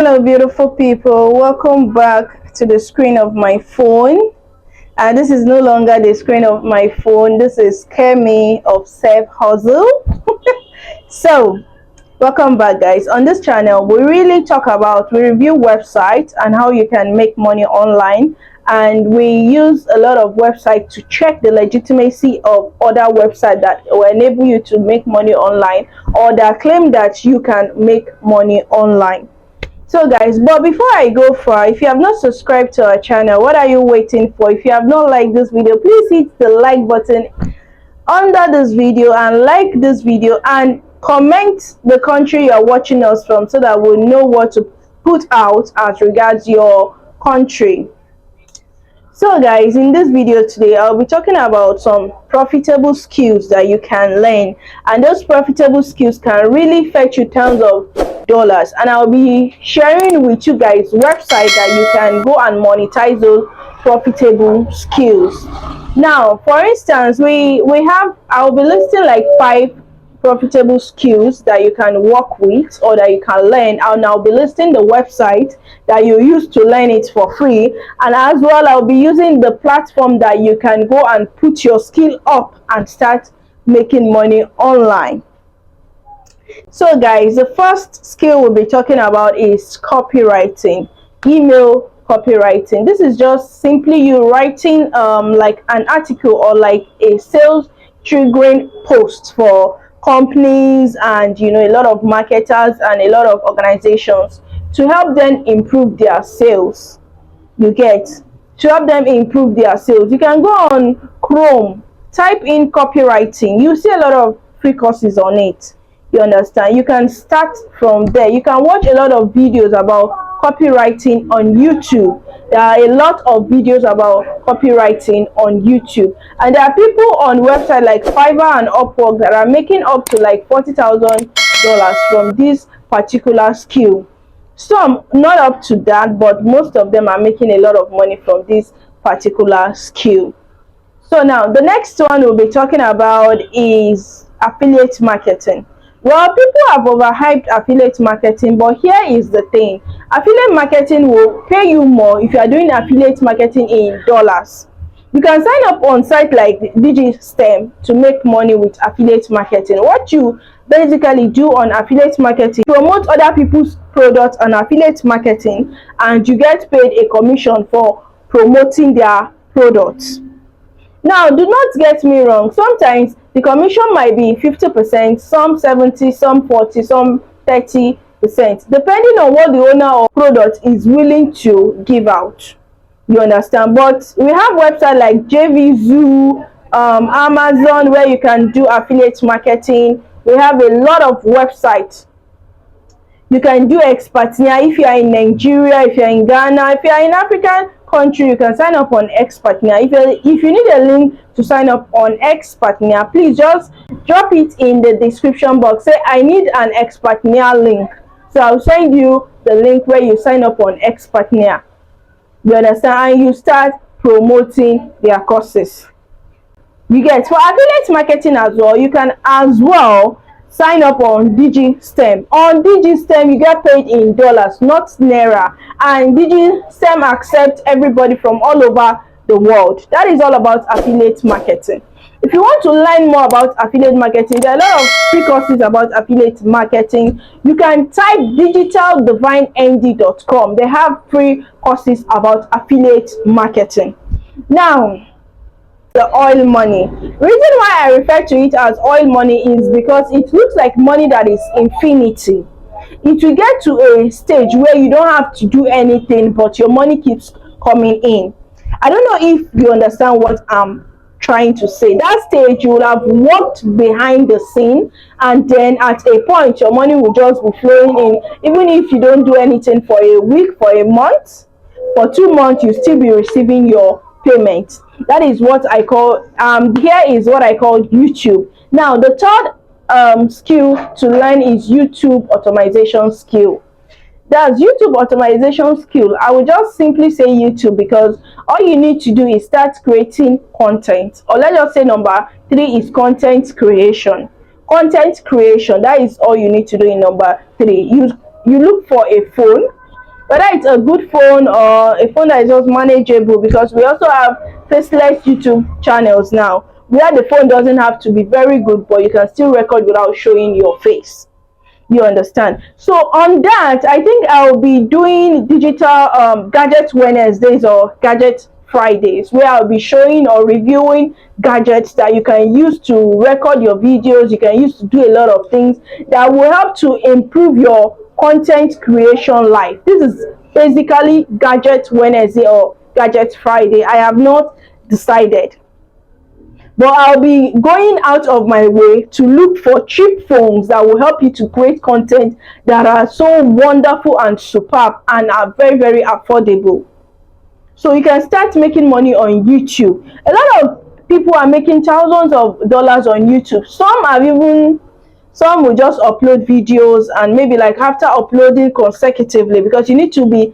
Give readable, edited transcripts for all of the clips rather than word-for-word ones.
Hello, beautiful people. Welcome back to the screen of my phone. And this is no longer the screen of my phone. This is Kemi of Self Hustle. So, welcome back, guys. On this channel, we review websites and how you can make money online. And we use a lot of websites to check the legitimacy of other websites that will enable you to make money online or that claim that you can make money online. So guys, but before I go far, if you have not subscribed to our channel, what are you waiting for? If you have not liked this video, please hit the like button under this video and like this video and comment the country you are watching us from so that we'll know what to put out as regards your country. So guys, in this video today, I'll be talking about some profitable skills that you can learn, and those profitable skills can really fetch you tons of dollars, and I'll be sharing with you guys websites that you can go and monetize those profitable skills. Now, for instance, I'll be listing like 5 profitable skills that you can work with or that you can learn, and I'll be listing the website that you use to learn it for free, and as well I'll be using the platform that you can go and put your skill up and start making money online. So guys, the first skill we'll be talking about is copywriting, email copywriting. This is just simply you writing like an article or like a sales triggering post for companies and a lot of marketers and a lot of organizations to help them improve their sales. You get to help them improve their sales. You can go on Chrome, type in copywriting. You see a lot of free courses on it. You understand? You can start from there. You can watch a lot of videos about copywriting on YouTube. There are a lot of videos about copywriting on YouTube, and there are people on websites like Fiverr and Upwork that are making up to like $40,000 from this particular skill. Some not up to that, but most of them are making a lot of money from this particular skill. So now the next one we'll be talking about is affiliate marketing. Well, people have overhyped affiliate marketing, but here is the thing. Affiliate marketing will pay you more if you are doing affiliate marketing in dollars. You can sign up on sites like DigiStem to make money with affiliate marketing. What you basically do on affiliate marketing, promote other people's products on affiliate marketing, and you get paid a commission for promoting their products. Now, do not get me wrong. Sometimes the commission might be 50%, some 70%, some 40%, some 30%, depending on what the owner of product is willing to give out. You understand? But we have websites like JVZoo, Amazon, where you can do affiliate marketing. We have a lot of websites. You can do Expertnia if you are in Nigeria, if you are in Ghana, if you are in African country, you can sign up on Expertnia. If you need a link to sign up on Expertnia, please just drop it in the description box. Say I need an Expertnia link, so I'll send you the link where you sign up on Expertnia. You understand? And you start promoting their courses. You get, for affiliate marketing as well, you can as well sign up on DigiStem. On DigiStem, you get paid in dollars, not naira, and DigiStem accepts everybody from all over the world. That is all about affiliate marketing. If you want to learn more about affiliate marketing, there are a lot of free courses about affiliate marketing. You can type digitaldivinend.com. They have free courses about affiliate marketing. Now, the oil money. The reason why I refer to it as oil money is because it looks like money that is infinity. It will get to a stage where you don't have to do anything, but your money keeps coming in. I don't know if you understand what I'm trying to say. That stage, you will have worked behind the scene, and then at a point your money will just be flowing in. Even if you don't do anything for a week, for a month, for 2 months, you still be receiving your payment. That is what I call here is what I call YouTube. Now the third skill to learn is YouTube automation skill. That's YouTube automation skill. I will just simply say YouTube because all you need to do is start creating content, or let's just say number 3 is content creation. Content creation, that is all you need to do in number 3. You look for a phone, whether it's a good phone or a phone that is just manageable, because we also have faceless YouTube channels now where the phone doesn't have to be very good, but you can still record without showing your face. You understand? So on that, I think I'll be doing digital gadget Wednesdays or gadget Fridays, where I'll be showing or reviewing gadgets that you can use to record your videos, you can use to do a lot of things that will help to improve your content creation life. This is basically gadget Wednesday or gadget Friday. I have not decided, but I'll be going out of my way to look for cheap phones that will help you to create content that are so wonderful and superb and are very, very affordable. So you can start making money on YouTube. A lot of people are making thousands of dollars on YouTube. Some will just upload videos and maybe like after uploading consecutively, because you need to be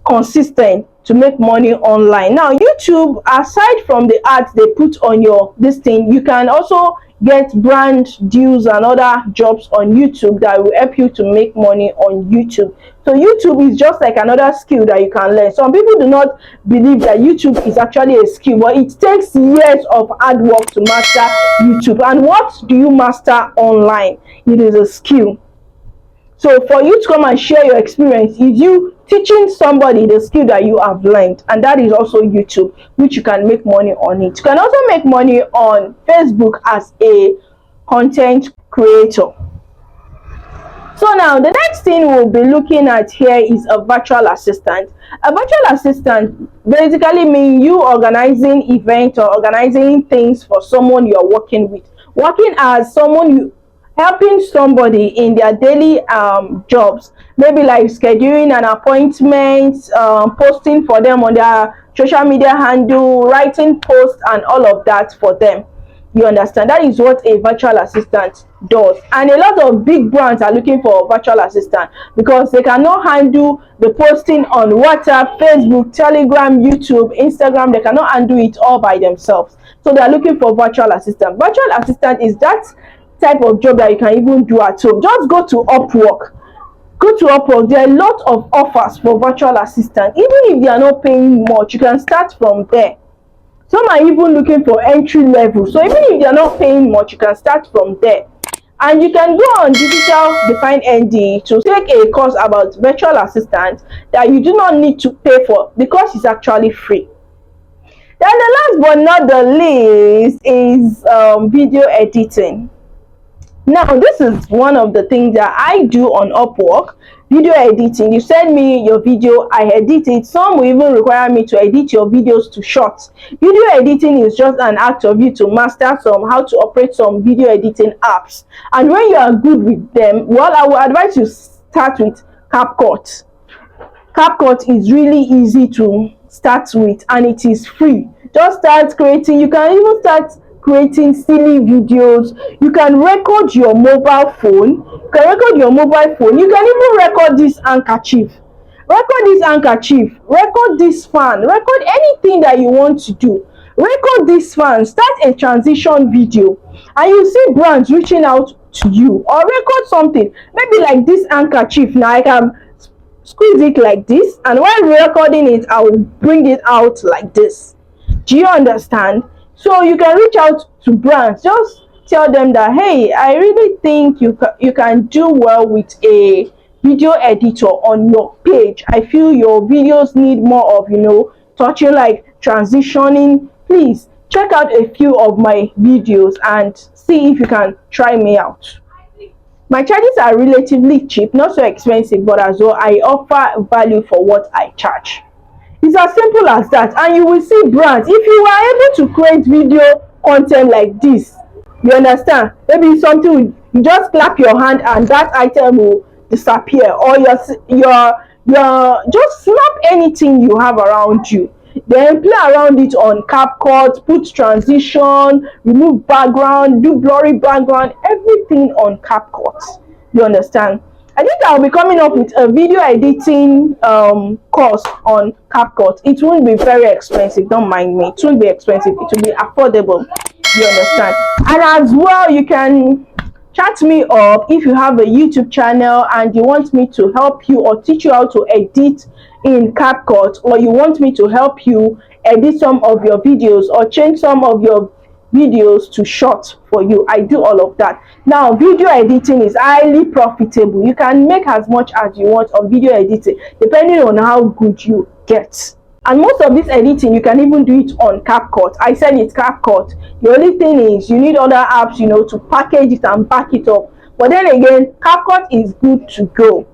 consistent to make money online. Now YouTube, aside from the ads they put on your this thing, you can also get brand deals and other jobs on YouTube that will help you to make money on YouTube. So YouTube is just like another skill that you can learn. Some people do not believe that YouTube is actually a skill, but it takes years of hard work to master YouTube. And what do you master online? It is a skill. So for you to come and share your experience is you teaching somebody the skill that you have learned, and that is also YouTube, which you can make money on it. You can also make money on Facebook as a content creator. So now the next thing we'll be looking at here is a virtual assistant. A virtual assistant basically means you organizing events or organizing things for someone you're working with. Working as someone you helping somebody in their daily jobs, maybe like scheduling an appointment, posting for them on their social media handle, writing posts and all of that for them. You understand? That is what a virtual assistant does. And a lot of big brands are looking for a virtual assistant because they cannot handle the posting on WhatsApp, Facebook, Telegram, YouTube, Instagram. They cannot handle it all by themselves. So they are looking for virtual assistant. Virtual assistant is that type of job that you can even do at home. Just go to Upwork. Go to Upwork. There are a lot of offers for virtual assistant. Even if they are not paying much, you can start from there. Some are even looking for entry level. So even if they are not paying much, you can start from there. And you can go on Digital Define ND to take a course about virtual assistant that you do not need to pay for. The course is actually free. Then the last but not the least is video editing. Now this is one of the things that I do on Upwork. Video editing. You send me your video, I edit it. Some will even require me to edit your videos to shorts. Video editing is just an act of you to master how to operate some video editing apps. And when you are good with them, well, I will advise you start with CapCut. CapCut is really easy to start with and it is free. Just start creating. You can even start creating silly videos. You can record your mobile phone. You can record your mobile phone. You can even record this handkerchief. Record this handkerchief. Record this fan. Record anything that you want to do. Record this fan. Start a transition video, and you see brands reaching out to you. Or record something. Maybe like this handkerchief. Now I can squeeze it like this, and while recording it, I will bring it out like this. Do you understand? So you can reach out to brands. Just tell them that, hey, I really think you can do well with a video editor on your page. I feel your videos need more of, touching, like transitioning. Please check out a few of my videos and see if you can try me out. My charges are relatively cheap, not so expensive, but as well I offer value for what I charge. It's as simple as that, and you will see brands. If you are able to create video content like this, you understand, maybe something, you just clap your hand and that item will disappear, or your just snap anything you have around you, then play around it on CapCut, put transition, remove background, do blurry background, everything on CapCut. You understand? I think I'll be coming up with a video editing course on CapCut. It won't be very expensive, don't mind me. It won't be expensive, it will be affordable. You understand? And as well, you can chat me up if you have a YouTube channel and you want me to help you or teach you how to edit in CapCut, or you want me to help you edit some of your videos or change some of your videos to short for you. I do all of that. Now, video editing is highly profitable. You can make as much as you want on video editing depending on how good you get. And most of this editing, you can even do it on CapCut. I said it's CapCut. The only thing is you need other apps, to package it and back it up. But then again, CapCut is good to go.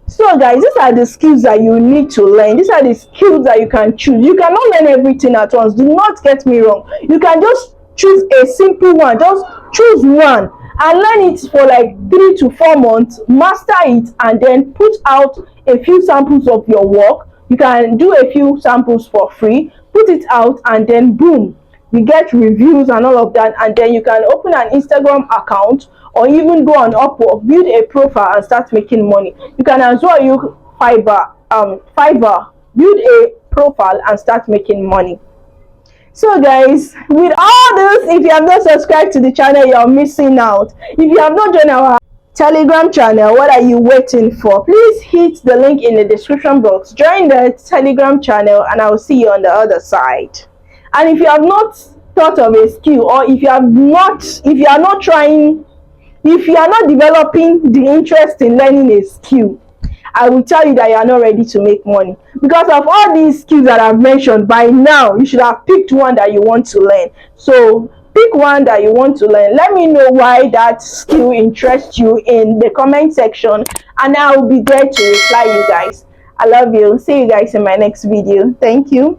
So guys, these are the skills that you need to learn. These are the skills that you can choose. You cannot learn everything at once. Do not get me wrong. You can just choose a simple one. Just choose one and learn it for like 3 to 4 months, master it, and then put out a few samples of your work. You can do a few samples for free, put it out, and then boom, you get reviews and all of that. And then you can open an Instagram account or even go on Upwork, build a profile and start making money. You can as well use Fiverr, build a profile and start making money. So guys, with all this, if you have not subscribed to the channel, you're missing out. If you have not joined our Telegram channel, what are you waiting for? Please hit the link in the description box, join the Telegram channel, and I will see you on the other side. And if you have not thought of a skill, or if you are not developing the interest in learning a skill, I will tell you that you are not ready to make money. Because of all these skills that I've mentioned, by now you should have picked one that you want to learn. So pick one that you want to learn. Let me know why that skill interests you in the comment section, and I will be there to reply you guys. I love you. See you guys in my next video. Thank you.